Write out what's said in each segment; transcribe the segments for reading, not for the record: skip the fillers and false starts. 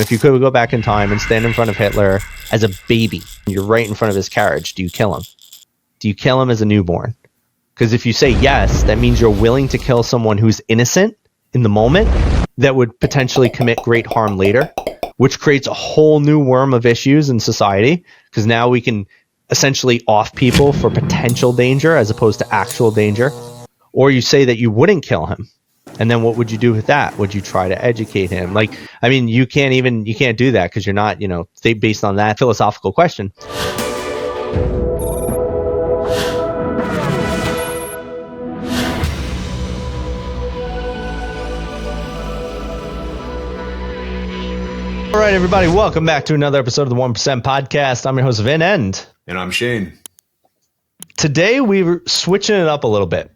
if you could go back in time and stand in front of Hitler as a baby, you're right in front of his carriage, do you kill him? Do you kill him as a newborn? Because if you say yes, that means you're willing to kill someone who's innocent in the moment that would potentially commit great harm later, which creates a whole new worm of issues in society, because now we can essentially off people for potential danger as opposed to actual danger. Or you say that you wouldn't kill him. And then what would you do with that? Would you try to educate him? Like, I mean, you can't do that because you're not, based on that philosophical question. All right, everybody, welcome back to another episode of the 1% Podcast. I'm your host, Vin, and I'm Shane. Today, we're switching it up a little bit.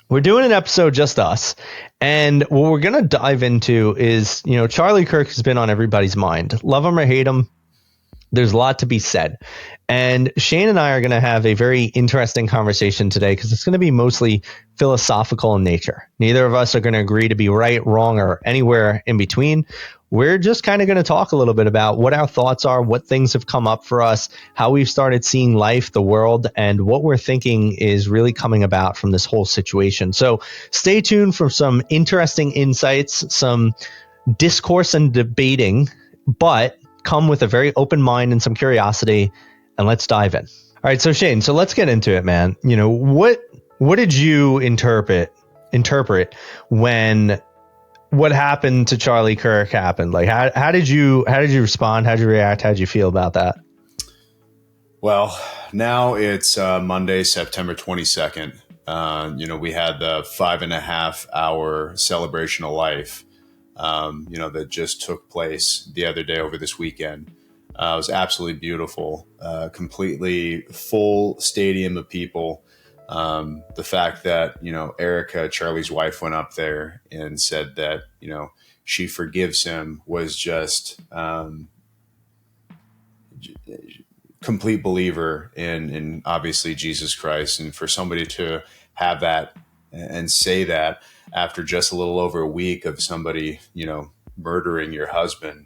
We're doing an episode just us, and what we're going to dive into is, Charlie Kirk has been on everybody's mind. Love him or hate him, there's a lot to be said. And Shane and I are going to have a very interesting conversation today because it's going to be mostly philosophical in nature. Neither of us are going to agree to be right, wrong, or anywhere in between. We're just kind of going to talk a little bit about what our thoughts are, what things have come up for us, how we've started seeing life, the world, and what we're thinking is really coming about from this whole situation. So stay tuned for some interesting insights, some discourse and debating, but come with a very open mind and some curiosity, and let's dive in. All right, so Shane, so let's get into it, man. What did you interpret when what happened to Charlie Kirk happened? Like, how did you respond? How did you react? How did you feel about that? Well, now it's Monday, September 22nd. We had the 5.5 hour celebration of life, that just took place the other day over this weekend. It was absolutely beautiful, completely full stadium of people. The fact that, Erica, Charlie's wife, went up there and said that, she forgives him was just complete believer in obviously Jesus Christ. And for somebody to have that and say that after just a little over a week of somebody, murdering your husband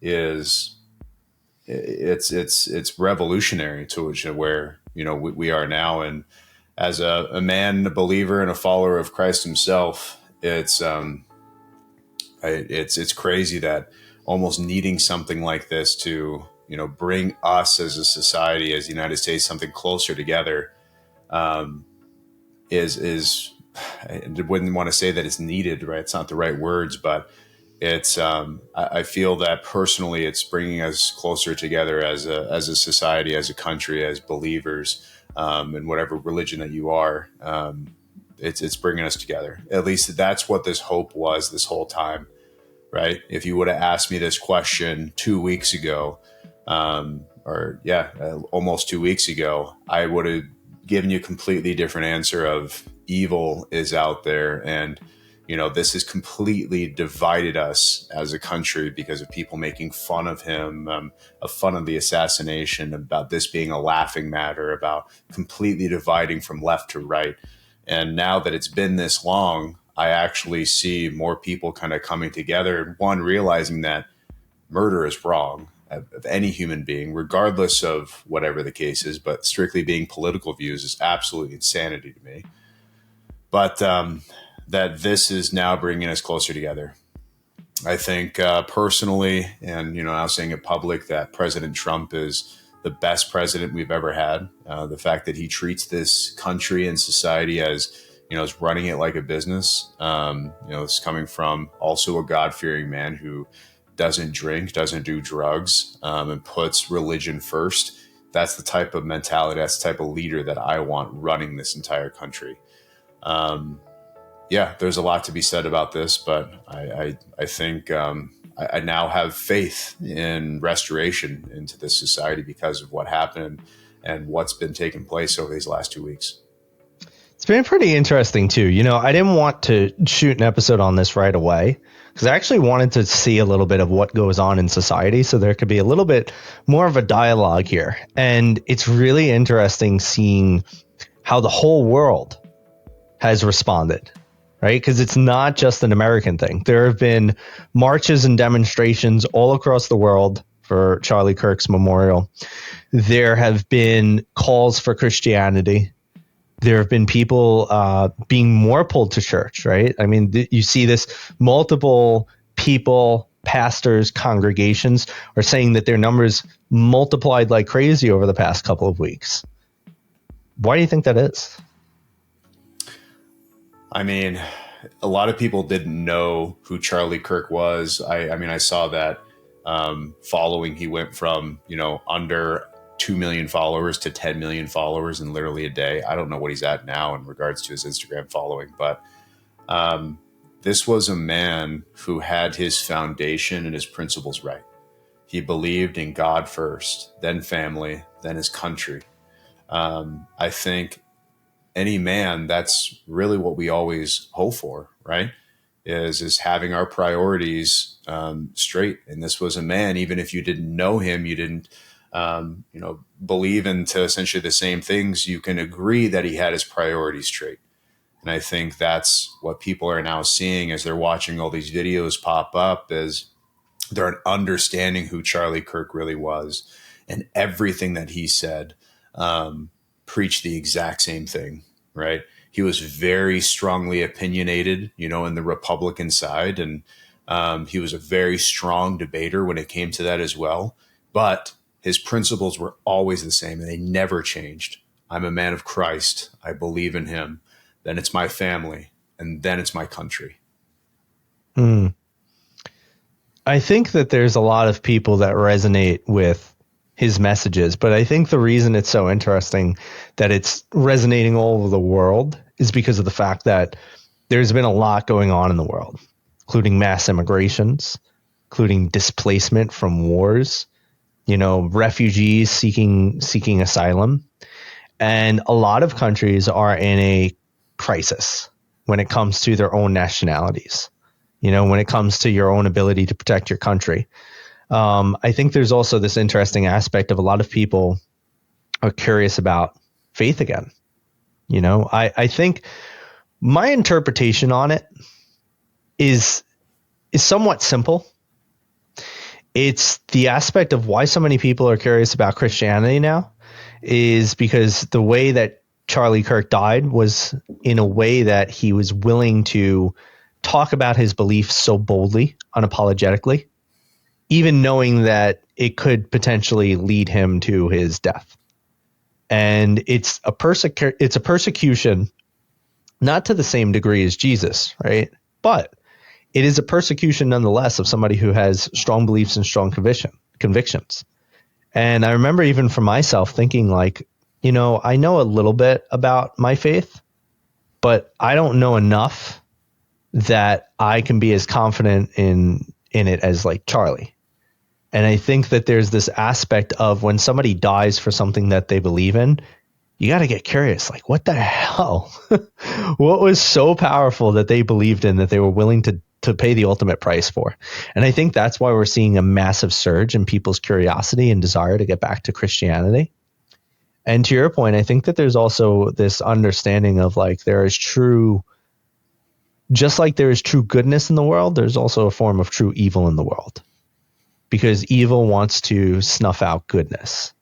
it's revolutionary to where, we are now. And as a man, a believer, and a follower of Christ himself, it's crazy that almost needing something like this to, bring us as a society, as the United States, something closer together, is I wouldn't want to say that it's needed, right? It's not the right words, but it's I feel that personally, it's bringing us closer together as a society, as a country, as believers. And whatever religion that you are, it's bringing us together. At least that's what this hope was this whole time, right? If you would have asked me this question 2 weeks ago, almost 2 weeks ago, I would have given you a completely different answer of evil is out there. And, this has completely divided us as a country because of people making fun of him, fun of the assassination, about this being a laughing matter, about completely dividing from left to right. And now that it's been this long, I actually see more people kind of coming together. One, realizing that murder is wrong of any human being, regardless of whatever the case is, but strictly being political views is absolutely insanity to me. But that this is now bringing us closer together. I think personally, and I was saying it public, that President Trump is the best president we've ever had. The fact that he treats this country and society as, is running it like a business. It's coming from also a God-fearing man who doesn't drink, doesn't do drugs, and puts religion first. That's the type of mentality, that's the type of leader that I want running this entire country. There's a lot to be said about this, but I think I now have faith in restoration into this society because of what happened and what's been taking place over these last 2 weeks. It's been pretty interesting too. I didn't want to shoot an episode on this right away because I actually wanted to see a little bit of what goes on in society so there could be a little bit more of a dialogue here. And it's really interesting seeing how the whole world has responded. right? Because it's not just an American thing. There have been marches and demonstrations all across the world for Charlie Kirk's memorial. There have been calls for Christianity. There have been people being more pulled to church, right? I mean, you see this multiple people, pastors, congregations are saying that their numbers multiplied like crazy over the past couple of weeks. Why do you think that is? I mean, a lot of people didn't know who Charlie Kirk was. I mean, I saw that following. He went from, under 2 million followers to 10 million followers in literally a day. I don't know what he's at now in regards to his Instagram following, but this was a man who had his foundation and his principles right. He believed in God first, then family, then his country. I think any man, that's really what we always hope for, right? Is having our priorities straight. And this was a man, even if you didn't know him, you didn't, believe into essentially the same things, you can agree that he had his priorities straight. And I think that's what people are now seeing as they're watching all these videos pop up, is they're understanding who Charlie Kirk really was, and everything that he said preached the exact same thing, right? He was very strongly opinionated, in the Republican side, and he was a very strong debater when it came to that as well. But his principles were always the same, and they never changed. I'm a man of Christ. I believe in him. Then it's my family, and then it's my country. I think that there's a lot of people that resonate with his messages, but I think the reason it's so interesting that it's resonating all over the world is because of the fact that there's been a lot going on in the world, including mass immigrations, including displacement from wars, refugees seeking asylum. And a lot of countries are in a crisis when it comes to their own nationalities, when it comes to your own ability to protect your country. I think there's also this interesting aspect of a lot of people are curious about faith again. I think my interpretation on it is somewhat simple. It's the aspect of why so many people are curious about Christianity now is because the way that Charlie Kirk died was in a way that he was willing to talk about his beliefs so boldly, unapologetically, even knowing that it could potentially lead him to his death. And it's a persecution, not to the same degree as Jesus, right? But it is a persecution nonetheless of somebody who has strong beliefs and strong convictions. And I remember even for myself thinking like, I know a little bit about my faith, but I don't know enough that I can be as confident in it as like Charlie. And I think that there's this aspect of when somebody dies for something that they believe in, you got to get curious. Like, what the hell? What was so powerful that they believed in that they were willing to pay the ultimate price for? And I think that's why we're seeing a massive surge in people's curiosity and desire to get back to Christianity. And to your point, I think that there's also this understanding of like just like there is true goodness in the world, there's also a form of true evil in the world. Because evil wants to snuff out goodness.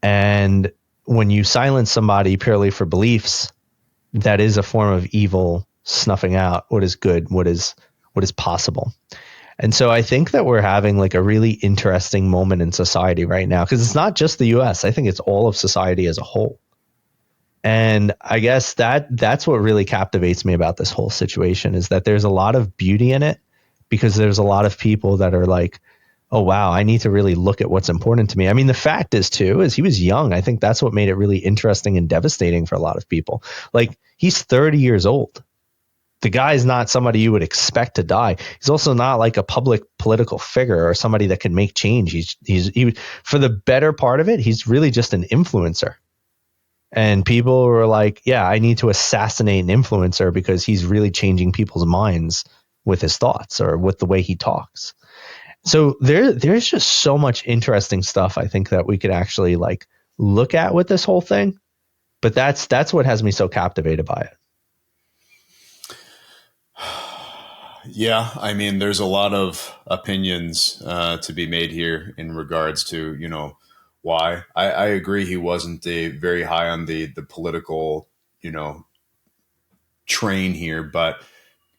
And when you silence somebody purely for beliefs, that is a form of evil snuffing out what is good, what is possible. And so I think that we're having like a really interesting moment in society right now, because it's not just the US. I think it's all of society as a whole. And I guess that's what really captivates me about this whole situation is that there's a lot of beauty in it, because there's a lot of people that are like, oh, wow, I need to really look at what's important to me. I mean, the fact is, too, is he was young. I think that's what made it really interesting and devastating for a lot of people. Like, he's 30 years old. The guy's not somebody you would expect to die. He's also not like a public political figure or somebody that can make change. He for the better part of it, he's really just an influencer. And people were like, yeah, I need to assassinate an influencer because he's really changing people's minds with his thoughts or with the way he talks. So there's just so much interesting stuff I think that we could actually like look at with this whole thing. But that's what has me so captivated by it. Yeah, I mean, there's a lot of opinions to be made here in regards to, why. I agree he wasn't very high on the political, you know, train here, but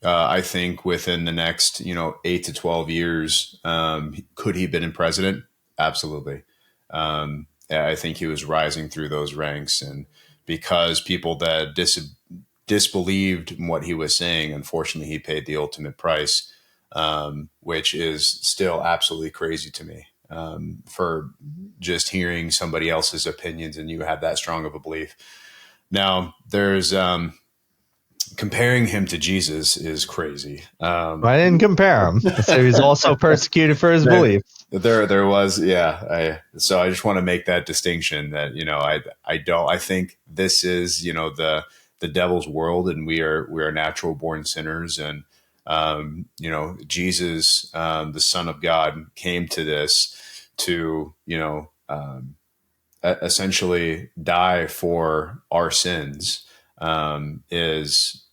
I think within the next, 8 to 12 years, could he have been in president? Absolutely. I think he was rising through those ranks, and because people that disbelieved in what he was saying, unfortunately, he paid the ultimate price, which is still absolutely crazy to me. For just hearing somebody else's opinions and you have that strong of a belief. Now, there's comparing him to Jesus is crazy. I didn't compare him. I said he was also persecuted for his There, belief. there was, yeah. So I just want to make that distinction that I think this is the devil's world, and we are natural born sinners, and Jesus, the Son of God, came to this to essentially die for our sins. Is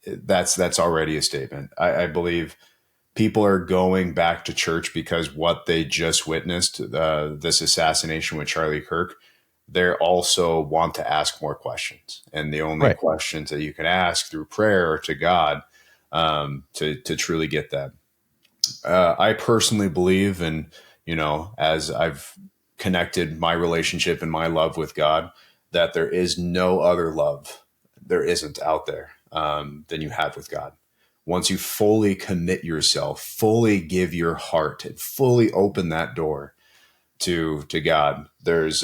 that's already a statement. I believe people are going back to church because what they just witnessed, this assassination with Charlie Kirk, they also want to ask more questions. And the only Right. questions that you can ask through prayer to God, to truly get that. I personally believe, and as I've connected my relationship and my love with God, that there is no other love there isn't out there than you have with God. Once you fully commit yourself, fully give your heart, and fully open that door to God, there's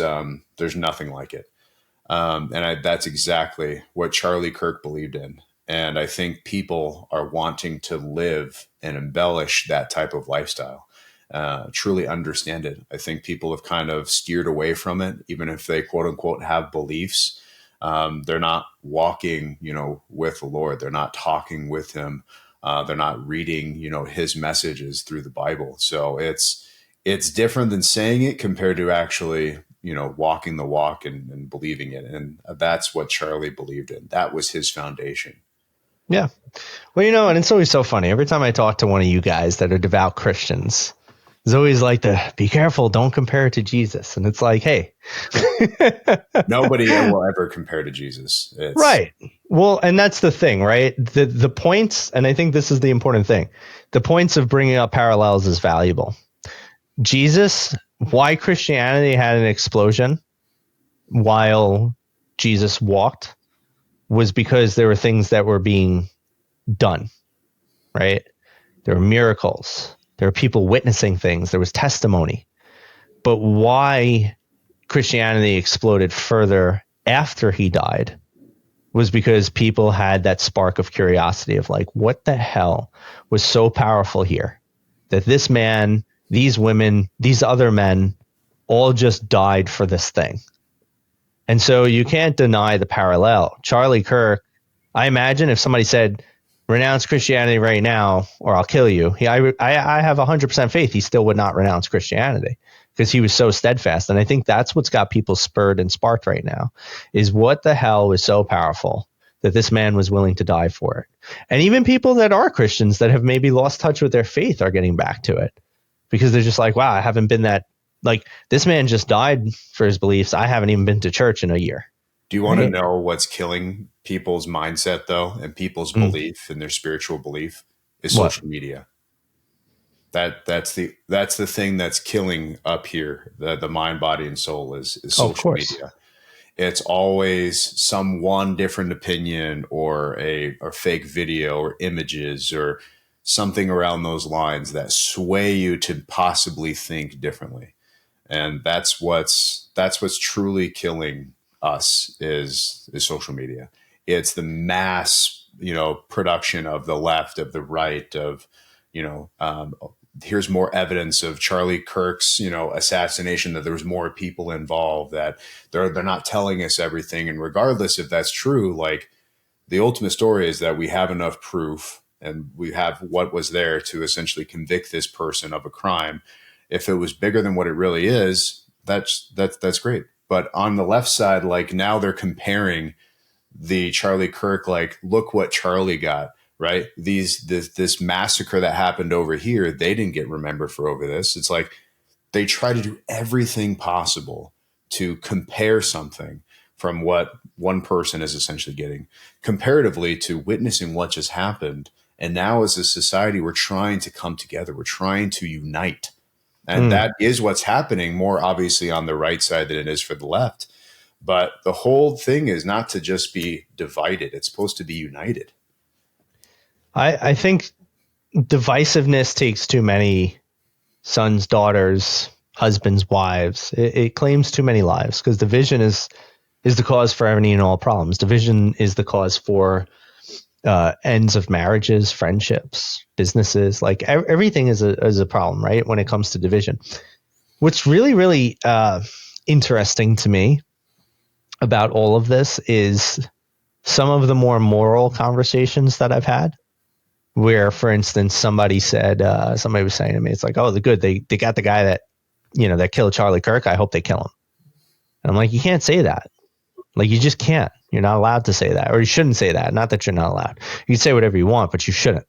nothing like it. That's exactly what Charlie Kirk believed in. And I think people are wanting to live and embellish that type of lifestyle, truly understand it. I think people have kind of steered away from it, even if they quote unquote have beliefs. They're not walking, with the Lord. They're not talking with Him. They're not reading, His messages through the Bible. So it's different than saying it compared to actually, walking the walk and believing it. And that's what Charlie believed in. That was his foundation. Yeah. Well, and it's always so funny. Every time I talk to one of you guys that are devout Christians, it's always like be careful, don't compare it to Jesus. And it's like, hey. Nobody will ever compare to Jesus. Right. Well, and that's the thing, right? The points, and I think this is the important thing. The points of bringing up parallels is valuable. Jesus, why Christianity had an explosion while Jesus walked was because there were things that were being done, right? There were miracles. There were people witnessing things. There was testimony. But why Christianity exploded further after he died was because people had that spark of curiosity of like, what the hell was so powerful here that this man, these women, these other men all just died for this thing. And so you can't deny the parallel. Charlie Kirk, I imagine if somebody said, renounce Christianity right now or I'll kill you, I have 100% faith he still would not renounce Christianity because he was so steadfast. And I think that's what's got people spurred and sparked right now is what the hell is so powerful that this man was willing to die for it. And even people that are Christians that have maybe lost touch with their faith are getting back to it because they're just like, wow, I haven't been that, like this man just died for his beliefs. I haven't even been to church in a year. Do you want to know what's killing people's mindset though, and people's belief and their spiritual belief is social media. That's the thing that's killing up here. The mind, body, and soul is social media. It's always some one different opinion or a fake video or images or something around those lines that sway you to possibly think differently. And that's what's truly killing us is social media. It's the mass, production of the left, of the right, of, here's more evidence of Charlie Kirk's, assassination, that there was more people involved, that they're not telling us everything. And regardless if that's true, like the ultimate story is that we have enough proof and we have what was there to essentially convict this person of a crime. If it was bigger than what it really is, that's great. But on the left side, like now they're comparing the Charlie Kirk, like, look what Charlie got right? This massacre that happened over here, they didn't get remembered for over this. It's like they try to do everything possible to compare something from what one person is essentially getting comparatively to witnessing what just happened. And now as a society, we're trying to come together. We're trying to unite. And Mm. that is what's happening more obviously on the right side than it is for the left. But the whole thing is not to just be divided. It's supposed to be united. I think divisiveness takes too many sons, daughters, husbands, wives. It claims too many lives because division is the cause for any and all problems. Division is the cause for ends of marriages, friendships, businesses. Like everything is a problem, right? When it comes to division. What's really, really interesting to me about all of this is some of the more moral conversations that I've had. Where, for instance, somebody was saying to me, it's like, oh, the good, they got the guy that, that killed Charlie Kirk. I hope they kill him. And I'm like, you can't say that. Like, you just can't. You're not allowed to say that, or you shouldn't say that. Not that you're not allowed. You can say whatever you want, but you shouldn't.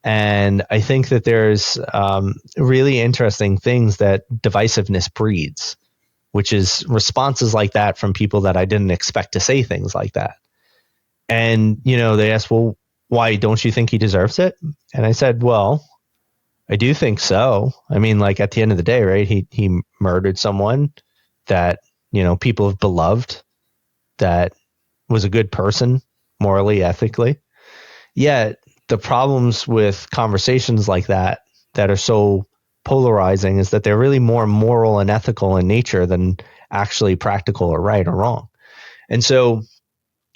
And I think that there's really interesting things that divisiveness breeds, which is responses like that from people that I didn't expect to say things like that. And, they asked, well, why don't you think he deserves it? And I said, well, I do think so. I mean, like at the end of the day, right? He murdered someone that, people have beloved, that was a good person, morally, ethically. Yet the problems with conversations like that are so polarizing is that they're really more moral and ethical in nature than actually practical or right or wrong. And so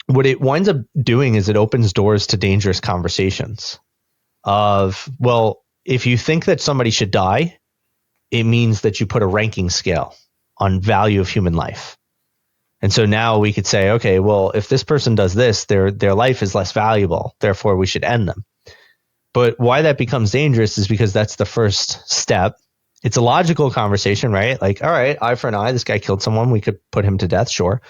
what it winds up doing is it opens doors to dangerous conversations of, well, if you think that somebody should die, it means that you put a ranking scale on value of human life. And so now we could say, okay, well, if this person does this, their life is less valuable, therefore we should end them. But why that becomes dangerous is because that's the first step. It's a logical conversation, right? Like, all right, eye for an eye, this guy killed someone, we could put him to death, sure.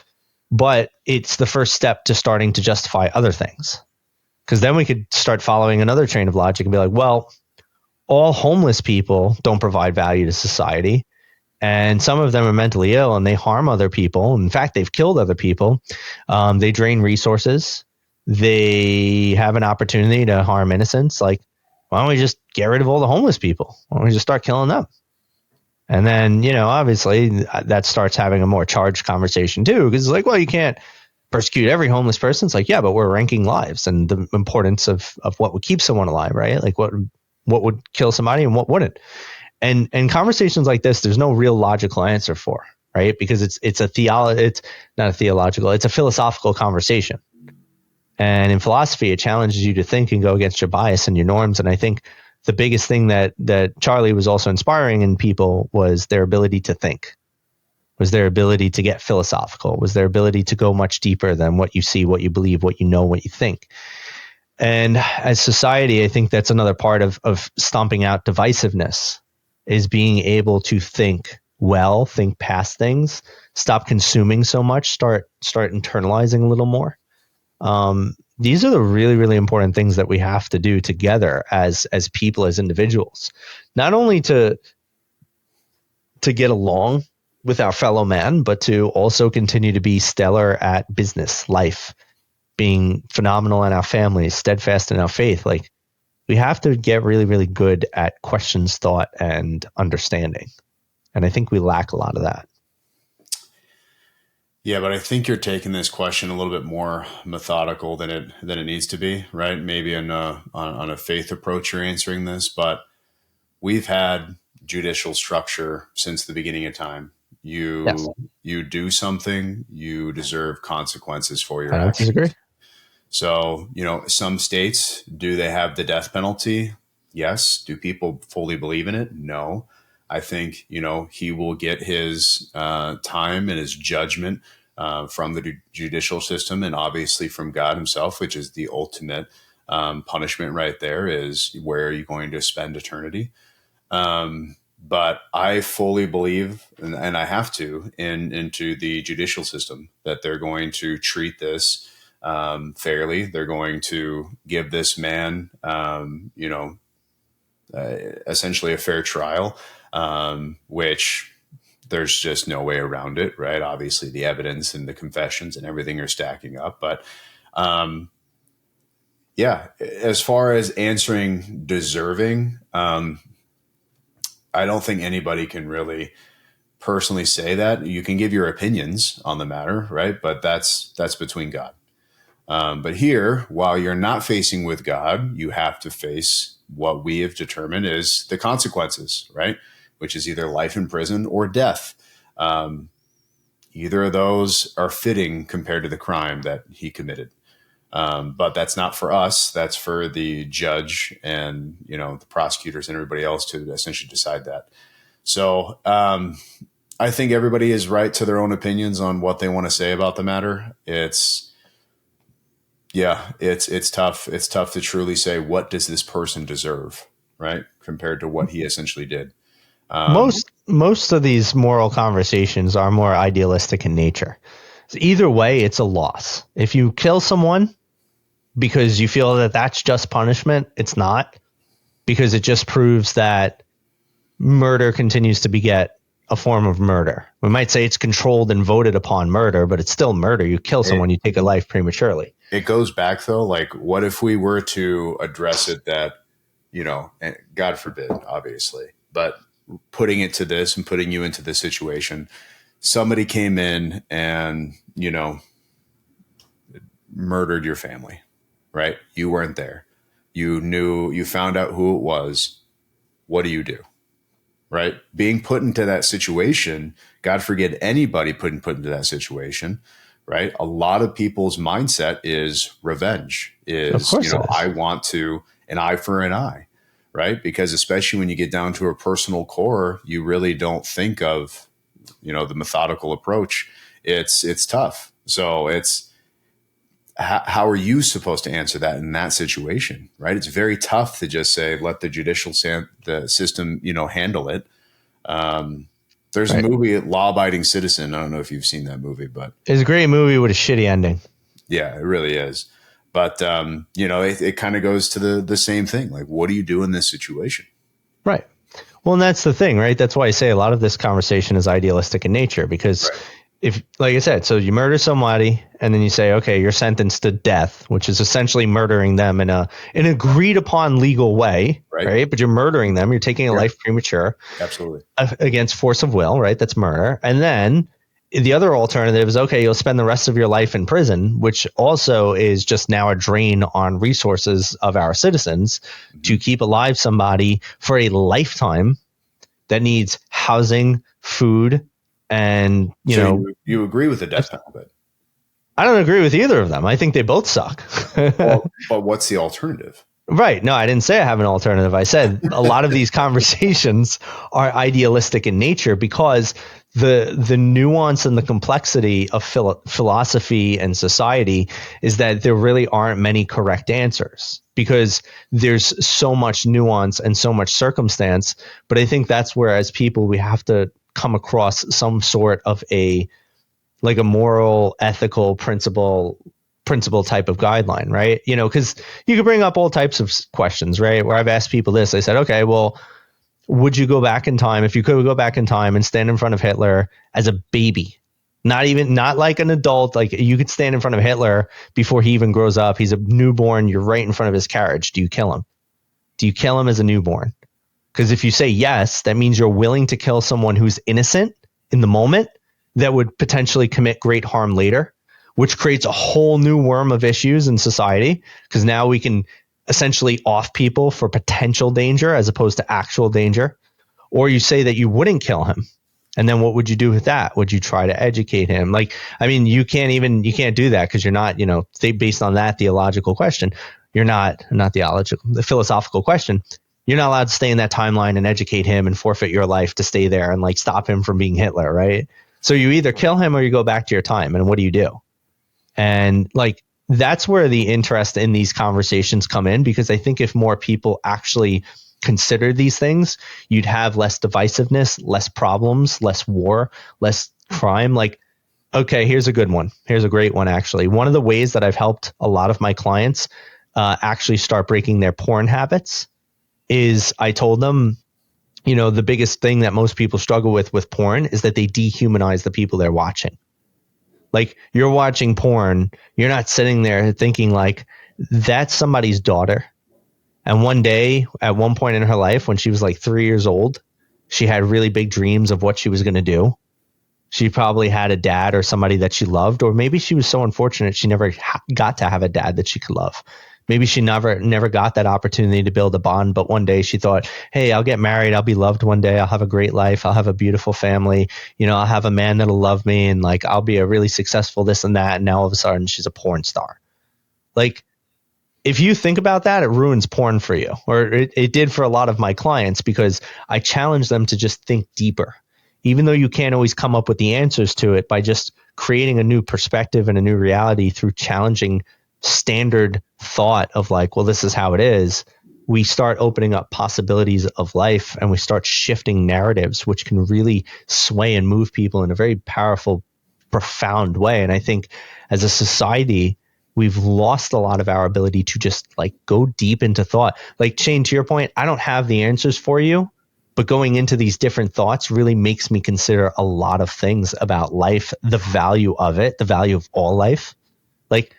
But it's the first step to starting to justify other things. Because then we could start following another train of logic and be like, well, all homeless people don't provide value to society. And some of them are mentally ill and they harm other people. In fact, they've killed other people. They drain resources. They have an opportunity to harm innocents. Like, why don't we just get rid of all the homeless people? Why don't we just start killing them? And then, obviously that starts having a more charged conversation too, because it's like, well, you can't persecute every homeless person. It's like, yeah, but we're ranking lives and the importance of what would keep someone alive, right? Like what would kill somebody and what wouldn't. And conversations like this, there's no real logical answer for, right? Because it's not a theological, it's a philosophical conversation. And in philosophy, it challenges you to think and go against your bias and your norms. And I think the biggest thing that Charlie was also inspiring in people was their ability to think, was their ability to get philosophical, was their ability to go much deeper than what you see, what you believe, what you know, what you think. And as society, I think that's another part of stomping out divisiveness, is being able to think well, think past things, stop consuming so much, start internalizing a little more. These are the really, really important things that we have to do together as people, as individuals, not only to get along with our fellow man, but to also continue to be stellar at business, life, being phenomenal in our families, steadfast in our faith. Like, we have to get really, really good at questions, thought, and understanding. And I think we lack a lot of that. Yeah, but I think you're taking this question a little bit more methodical than it needs to be, right? Maybe on a faith approach you're answering this, but we've had judicial structure since the beginning of time. Yes, You do something, you deserve consequences for your I don't disagree. actions. So, some states, do they have the death penalty? Yes. Do people fully believe in it? No. I think, he will get his time and his judgment from the judicial system and obviously from God himself, which is the ultimate punishment right there, is where you're going to spend eternity. But I fully believe, and I have to, into the judicial system, that they're going to treat this fairly. They're going to give this man, essentially a fair trial, which there's just no way around it, right? Obviously, the evidence and the confessions and everything are stacking up. But yeah, as far as answering deserving, I don't think anybody can really personally say that. You can give your opinions on the matter, right? But that's between God. But here, while you're not facing with God, you have to face what we have determined is the consequences, right? Which is either life in prison or death. Either of those are fitting compared to the crime that he committed. But that's not for us. That's for the judge and, the prosecutors and everybody else to essentially decide that. So I think everybody is right to their own opinions on what they want to say about the matter. It's tough. It's tough to truly say, what does this person deserve, right? Compared to what he essentially did. Most of these moral conversations are more idealistic in nature. So either way, it's a loss. If you kill someone because you feel that that's just punishment, it's not, because it just proves that murder continues to beget a form of murder. We might say it's controlled and voted upon murder, but it's still murder. You kill someone, you take a life prematurely. It goes back though, like what if we were to address it that, and God forbid, obviously, but putting it to this and putting you into this situation, somebody came in and, murdered your family, right? You weren't there. You found out who it was. What do you do? Right? Being put into that situation, God forbid anybody put into that situation, right? A lot of people's mindset is revenge, I want to an eye for an eye, right? Because especially when you get down to a personal core, you really don't think of, the methodical approach. It's tough. So it's, how are you supposed to answer that in that situation, right? It's very tough to just say, let the judicial the system, handle it. There's a movie, Law Abiding Citizen. I don't know if you've seen that movie, but it's a great movie with a shitty ending. Yeah, it really is. But, it kind of goes to the same thing. Like, what do you do in this situation? Right. Well, and that's the thing, right? That's why I say a lot of this conversation is idealistic in nature, because if, like I said, so you murder somebody and then you say, okay, you're sentenced to death, which is essentially murdering them in an agreed upon legal way, right? But you're murdering them. You're taking a life premature. Absolutely. Against force of will, right? That's murder. And then the other alternative is, okay, you'll spend the rest of your life in prison, which also is just now a drain on resources of our citizens to keep alive somebody for a lifetime that needs housing, food, and, you agree with the death penalty? I don't agree with either of them. I think they both suck. But what's the alternative? Right. No, I didn't say I have an alternative. I said a lot of these conversations are idealistic in nature because the nuance and the complexity of philosophy and society is that there really aren't many correct answers because there's so much nuance and so much circumstance. But I think that's where, as people, we have to come across some sort of a moral, ethical principle type of guideline, right? Because you could bring up all types of questions, right? Where I've asked people this, I said, okay, well, would you go back in time? If you could go back in time and stand in front of Hitler as a baby, not like an adult, like you could stand in front of Hitler before he even grows up. He's a newborn. You're right in front of his carriage. Do you kill him? Do you kill him as a newborn? Because if you say yes, that means you're willing to kill someone who's innocent in the moment that would potentially commit great harm later, which creates a whole new worm of issues in society, because now we can essentially off people for potential danger as opposed to actual danger. Or you say that you wouldn't kill him. And then what would you do with that? Would you try to educate him? You can't do that because you're not, based on that theological question, the philosophical question, you're not allowed to stay in that timeline and educate him and forfeit your life to stay there and stop him from being Hitler, right? So you either kill him or you go back to your time. And what do you do? And that's where the interest in these conversations come in, because I think if more people actually consider these things, you'd have less divisiveness, less problems, less war, less crime. Okay, here's a good one. Here's a great one, actually. One of the ways that I've helped a lot of my clients actually start breaking their porn habits is I told them, the biggest thing that most people struggle with porn is that they dehumanize the people they're watching. Like, you're watching porn, you're not sitting there thinking like, that's somebody's daughter. And one day, at one point in her life, when she was like 3 years old, she had really big dreams of what she was going to do. She probably had a dad or somebody that she loved, or maybe she was so unfortunate she never got to have a dad that she could love. Maybe she never got that opportunity to build a bond, but one day she thought, hey, I'll get married, I'll be loved one day, I'll have a great life, I'll have a beautiful family, I'll have a man that'll love me, and like I'll be a really successful this and that, and now all of a sudden she's a porn star. Like, if you think about that, it ruins porn for you, or it did for a lot of my clients, because I challenge them to just think deeper. Even though you can't always come up with the answers to it, by just creating a new perspective and a new reality through challenging standard thought of like, well, this is how it is, we start opening up possibilities of life, and we start shifting narratives, which can really sway and move people in a very powerful, profound way. And I think as a society, we've lost a lot of our ability to just like go deep into thought. Like, Shane, to your point, I don't have the answers for you, but going into these different thoughts really makes me consider a lot of things about life, the value of it, the value of all life. Like,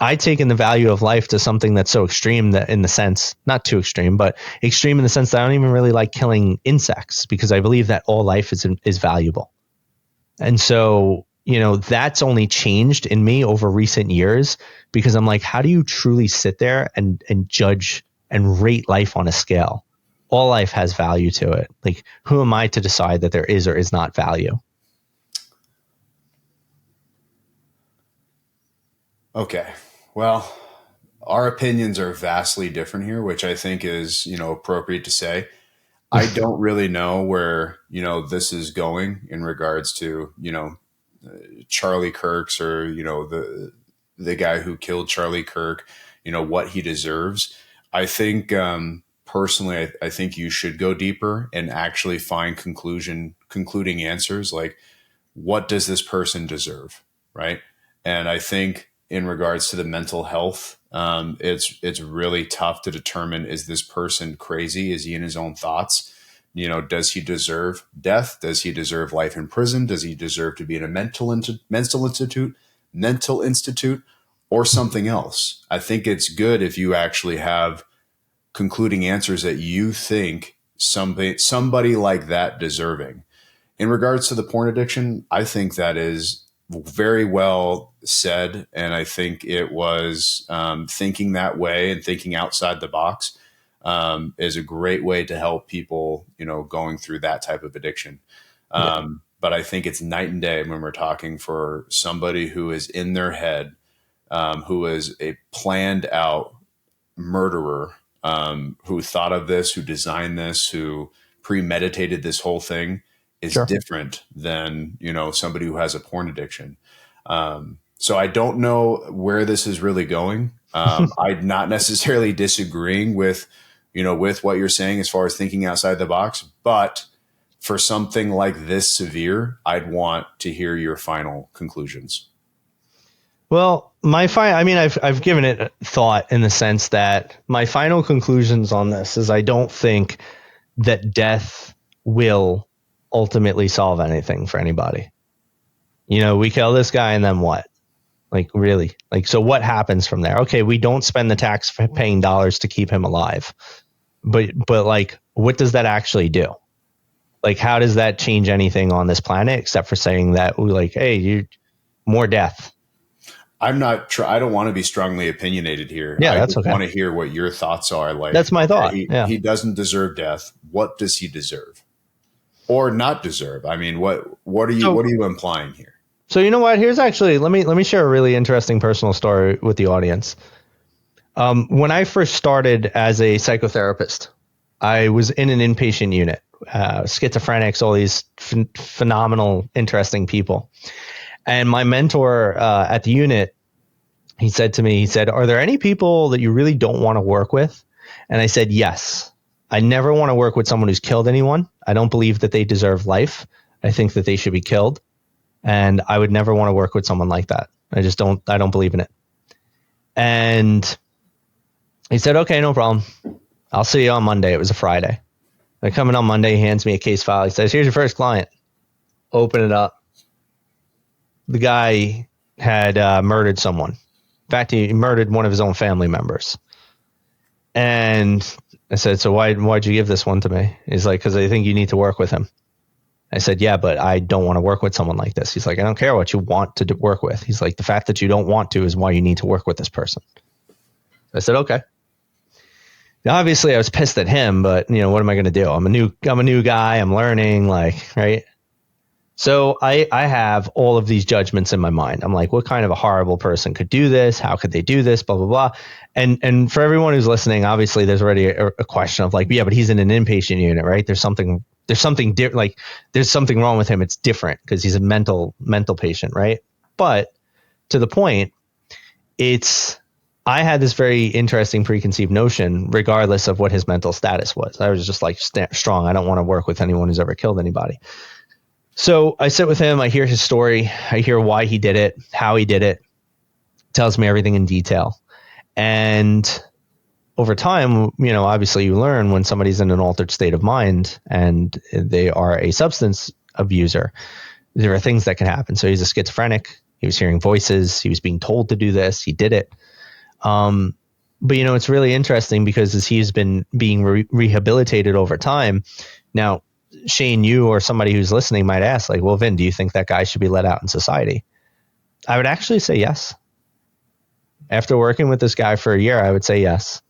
I taken the value of life to something that's so extreme, that in the sense, not too extreme, but extreme in the sense that I don't even really like killing insects, because I believe that all life is valuable. And so, that's only changed in me over recent years, because I'm like, how do you truly sit there and judge and rate life on a scale? All life has value to it. Like, who am I to decide that there is or is not value? Okay. Well, our opinions are vastly different here, which I think is, appropriate to say. I don't really know where, this is going in regards to, Charlie Kirk's, or, the guy who killed Charlie Kirk, what he deserves. I think, personally, I think you should go deeper and actually find concluding answers. Like, what does this person deserve? Right. And I think in regards to the mental health, it's really tough to determine, is this person crazy? Is he in his own thoughts? Does he deserve death? Does he deserve life in prison? Does he deserve to be in a mental institute, or something else? I think it's good if you actually have concluding answers that you think somebody like that deserving. In regards to the porn addiction, I think that is very well said. And I think it was thinking that way and thinking outside the box is a great way to help people, going through that type of addiction. But I think it's night and day when we're talking for somebody who is in their head, who is a planned out murderer, who thought of this, who designed this, who premeditated this whole thing, is Sure. different than, somebody who has a porn addiction. So I don't know where this is really going. I'm not necessarily disagreeing with what you're saying as far as thinking outside the box, but for something like this severe, I'd want to hear your final conclusions. Well, I've given it thought, in the sense that my final conclusions on this is I don't think that death will ultimately solve anything for anybody. We kill this guy, and then what? Like, really? Like, so what happens from there? Okay, we don't spend the tax paying dollars to keep him alive. But like, what does that actually do? Like, how does that change anything on this planet, except for saying that we like, hey, you more death? I don't want to be strongly opinionated here. Yeah, I that's just okay. want to hear what your thoughts are. Like, That's my thought. Yeah. He doesn't deserve death. What does he deserve, or not deserve? I mean, what are you implying here? So, you know what? Here's actually, let me share a really interesting personal story with the audience. When I first started as a psychotherapist, I was in an inpatient unit, schizophrenics, all these phenomenal, interesting people. And my mentor at the unit, he said to me, are there any people that you really don't want to work with? And I said, yes. I never want to work with someone who's killed anyone. I don't believe that they deserve life. I think that they should be killed. And I would never want to work with someone like that. I don't believe in it. And he said, okay, no problem. I'll see you on Monday. It was a Friday. I come in on Monday, he hands me a case file. He says, here's your first client. Open it up. The guy had murdered someone. In fact, he murdered one of his own family members. And I said, so why'd you give this one to me? He's like, because I think you need to work with him. I said, yeah, but I don't want to work with someone like this. He's like, I don't care what you want to work with. He's like, the fact that you don't want to is why you need to work with this person. I said, okay. Now, obviously, I was pissed at him, but what am I going to do? I'm a new guy. I'm learning, right? So I have all of these judgments in my mind. I'm like, what kind of a horrible person could do this? How could they do this? Blah, blah, blah. And for everyone who's listening, obviously there's already a question of like, yeah, but he's in an inpatient unit, right? There's something different. Like there's something wrong with him. It's different because he's a mental patient, right? But to the point, I had this very interesting preconceived notion, regardless of what his mental status was. I was just like strong. I don't want to work with anyone who's ever killed anybody. So I sit with him. I hear his story. I hear why he did it, how he did it. Tells me everything in detail. And over time, obviously you learn when somebody's in an altered state of mind and they are a substance abuser, there are things that can happen. So he's a schizophrenic. He was hearing voices. He was being told to do this. He did it. But it's really interesting because as he's been being rehabilitated over time, now Shane, you or somebody who's listening might ask, like, well, Vin, do you think that guy should be let out in society? I would actually say yes. After working with this guy for a year, I would say yes.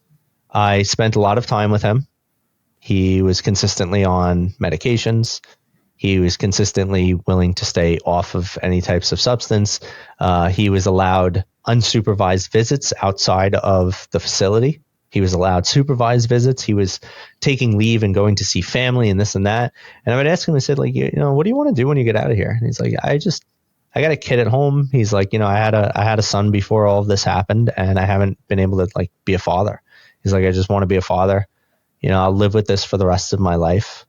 I spent a lot of time with him. He was consistently on medications. He was consistently willing to stay off of any types of substance. He was allowed unsupervised visits outside of the facility. He was allowed supervised visits. He was taking leave and going to see family and this and that. And I would ask him, I said, like, what do you want to do when you get out of here? And he's like, I got a kid at home. He's like, I had a son before all of this happened and I haven't been able to like be a father. He's like, I just want to be a father. I'll live with this for the rest of my life.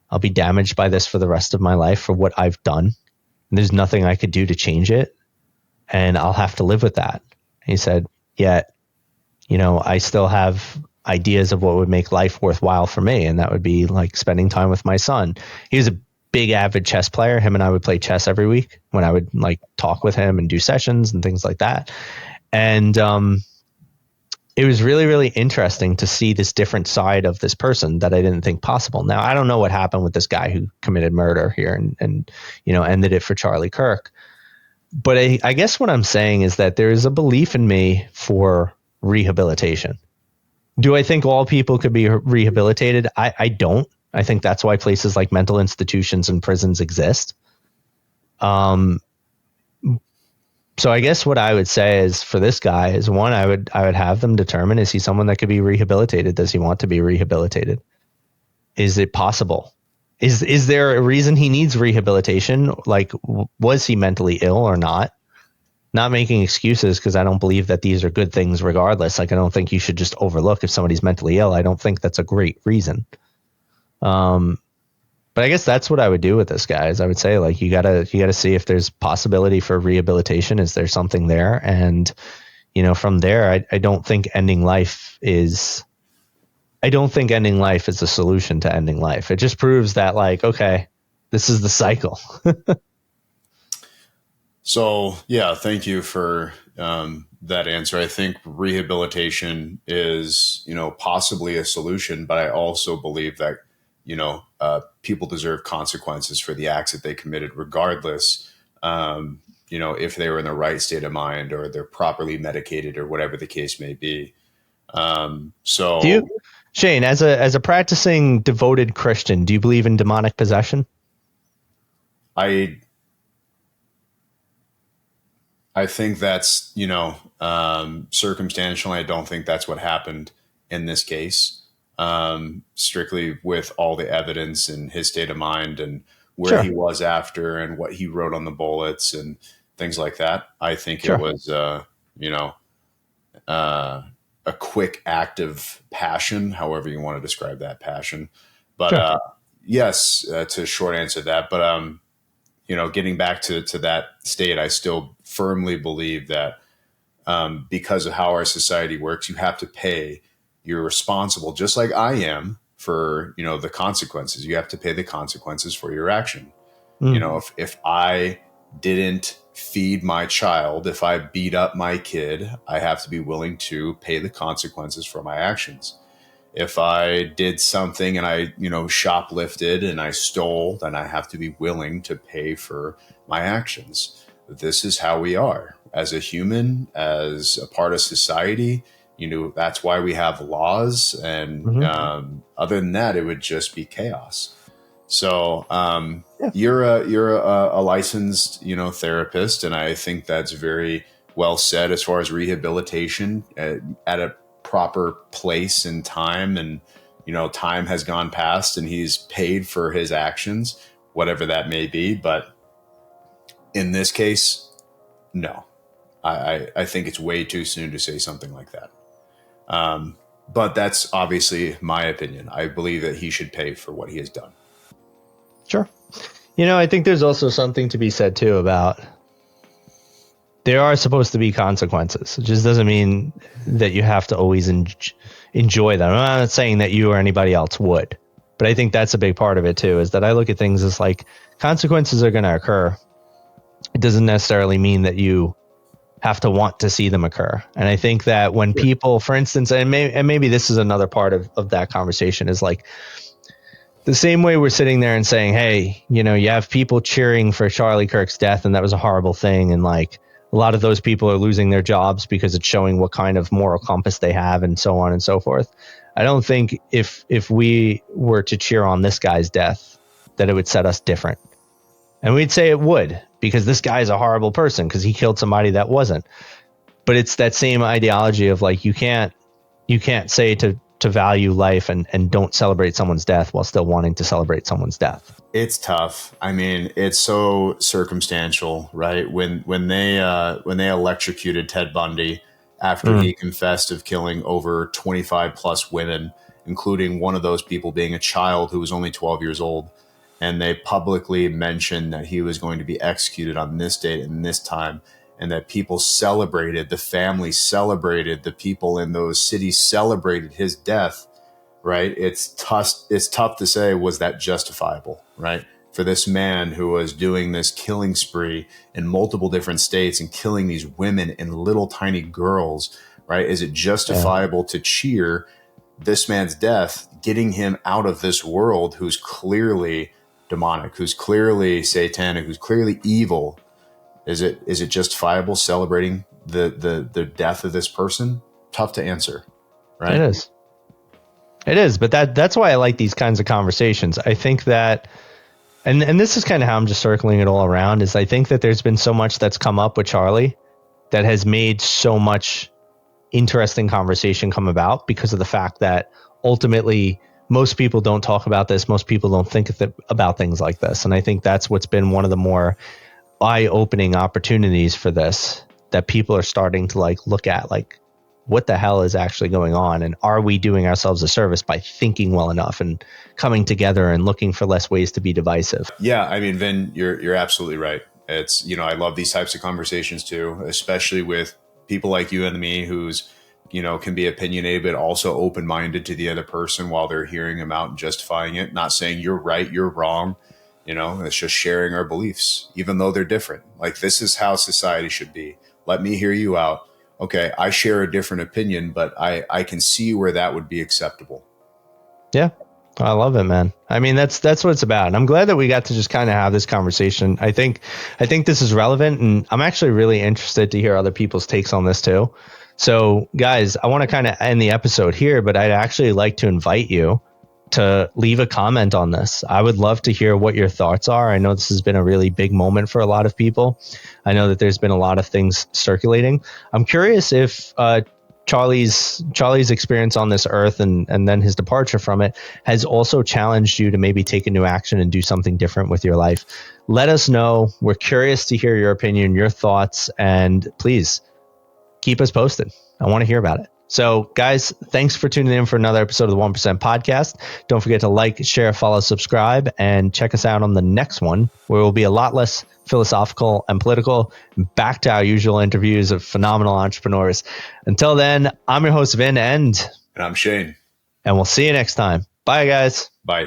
I'll be damaged by this for the rest of my life for what I've done. And there's nothing I could do to change it. And I'll have to live with that. And he said, yet, I still have ideas of what would make life worthwhile for me. And that would be like spending time with my son. He was a big avid chess player. Him and I would play chess every week when I would like talk with him and do sessions and things like that. And, it was really, really interesting to see this different side of this person that I didn't think possible. Now, I don't know what happened with this guy who committed murder here and ended it for Charlie Kirk. But I guess what I'm saying is that there is a belief in me for rehabilitation. Do I think all people could be rehabilitated? I don't. I think that's why places like mental institutions and prisons exist. So I guess what I would say is for this guy is one, I would have them determine, is he someone that could be rehabilitated? Does he want to be rehabilitated? Is it possible? Is there a reason he needs rehabilitation? Like, was he mentally ill or not? Not making excuses because I don't believe that these are good things regardless. Like, I don't think you should just overlook if somebody's mentally ill. I don't think that's a great reason. But I guess that's what I would do with this guy is I would say, like, you gotta see if there's possibility for rehabilitation. Is there something there? And, from there, I don't think ending life is a solution to ending life. It just proves that, like, okay, this is the cycle. So, yeah, thank you for that answer. I think rehabilitation is, possibly a solution, but I also believe that, people deserve consequences for the acts that they committed, regardless, if they were in the right state of mind or they're properly medicated or whatever the case may be. So, Do you, Shane, as a practicing devoted Christian, do you believe in demonic possession? I think that's, circumstantial. I don't think that's what happened in this case. Strictly with all the evidence and his state of mind and where he was after and what he wrote on the bullets and things like that. I think it was, a quick act of passion, however you want to describe that passion. But yes, that's a short answer to that. But getting back to that state, I still firmly believe that because of how our society works, you have to pay. You're responsible, just like I am, for the consequences. You have to pay the consequences for your action. If I didn't feed my child, if I beat up my kid, I have to be willing to pay the consequences for my actions. If I did something and I, shoplifted and I stole, then I have to be willing to pay for my actions. This is how we are as a human, as a part of society. That's why we have laws. And other than that, it would just be chaos. So you're a licensed, therapist, and I think that's very well said as far as rehabilitation at a proper place and time. And time has gone past, and he's paid for his actions, whatever that may be. But in this case, no, I think it's way too soon to say something like that. But that's obviously my opinion. I believe that he should pay for what he has done. Sure. I think there's also something to be said too about there are supposed to be consequences. It just doesn't mean that you have to always enjoy them. I'm not saying that you or anybody else would, but I think that's a big part of it too, is that I look at things as like consequences are going to occur. It doesn't necessarily mean that you have to want to see them occur. And I think that when people, for instance, and maybe this is another part of that conversation, is like, the same way we're sitting there and saying, hey, you have people cheering for Charlie Kirk's death, and that was a horrible thing. And like a lot of those people are losing their jobs because it's showing what kind of moral compass they have and so on and so forth. I don't think if we were to cheer on this guy's death, that it would set us different. And we'd say it would, because this guy is a horrible person because he killed somebody that wasn't. But it's that same ideology of like, you can't say to value life and don't celebrate someone's death while still wanting to celebrate someone's death. It's tough. I mean, it's so circumstantial, right? When they electrocuted Ted Bundy after he confessed of killing over 25 plus women, including one of those people being a child who was only 12 years old. And they publicly mentioned that he was going to be executed on this date and this time. And that people celebrated, the family celebrated, the people in those cities celebrated his death, right? It's tough to say, was that justifiable, right? For this man who was doing this killing spree in multiple different states and killing these women and little tiny girls, right? Is it justifiable to cheer this man's death, getting him out of this world, who's clearly demonic, who's clearly satanic, who's clearly evil? Is it justifiable celebrating the death of this person? Tough to answer, right? It is, but that's why I like these kinds of conversations. I think that, and this is kind of how I'm just circling it all around, is I think that there's been so much that's come up with Charlie that has made so much interesting conversation come about, because of the fact that ultimately most people don't talk about this. Most people don't think about things like this. And I think that's what's been one of the more eye-opening opportunities for this, that people are starting to like look at, like, what the hell is actually going on, and are we doing ourselves a service by thinking well enough and coming together and looking for less ways to be divisive? Yeah, I mean, Vin, you're absolutely right. It's, I love these types of conversations too, especially with people like you and me, who's can be opinionated but also open-minded to the other person while they're hearing them out and justifying it. Not saying you're right, you're wrong. It's just sharing our beliefs, even though they're different. Like, this is how society should be. Let me hear you out. Okay, I share a different opinion, but I can see where that would be acceptable. Yeah, I love it, man. I mean, that's what it's about. And I'm glad that we got to just kind of have this conversation. I think this is relevant, and I'm actually really interested to hear other people's takes on this too. So, guys, I want to kind of end the episode here, but I'd actually like to invite you to leave a comment on this. I would love to hear what your thoughts are. I know this has been a really big moment for a lot of people. I know that there's been a lot of things circulating. I'm curious if Charlie's experience on this earth and then his departure from it has also challenged you to maybe take a new action and do something different with your life. Let us know. We're curious to hear your opinion, your thoughts, and please keep us posted. I want to hear about it. So, guys, thanks for tuning in for another episode of the 1% Podcast. Don't forget to like, share, follow, subscribe, and check us out on the next one, where we'll be a lot less philosophical and political, back to our usual interviews of phenomenal entrepreneurs. Until then, I'm your host, Vin, and I'm Shane. we'll see you next time. Bye, guys. Bye.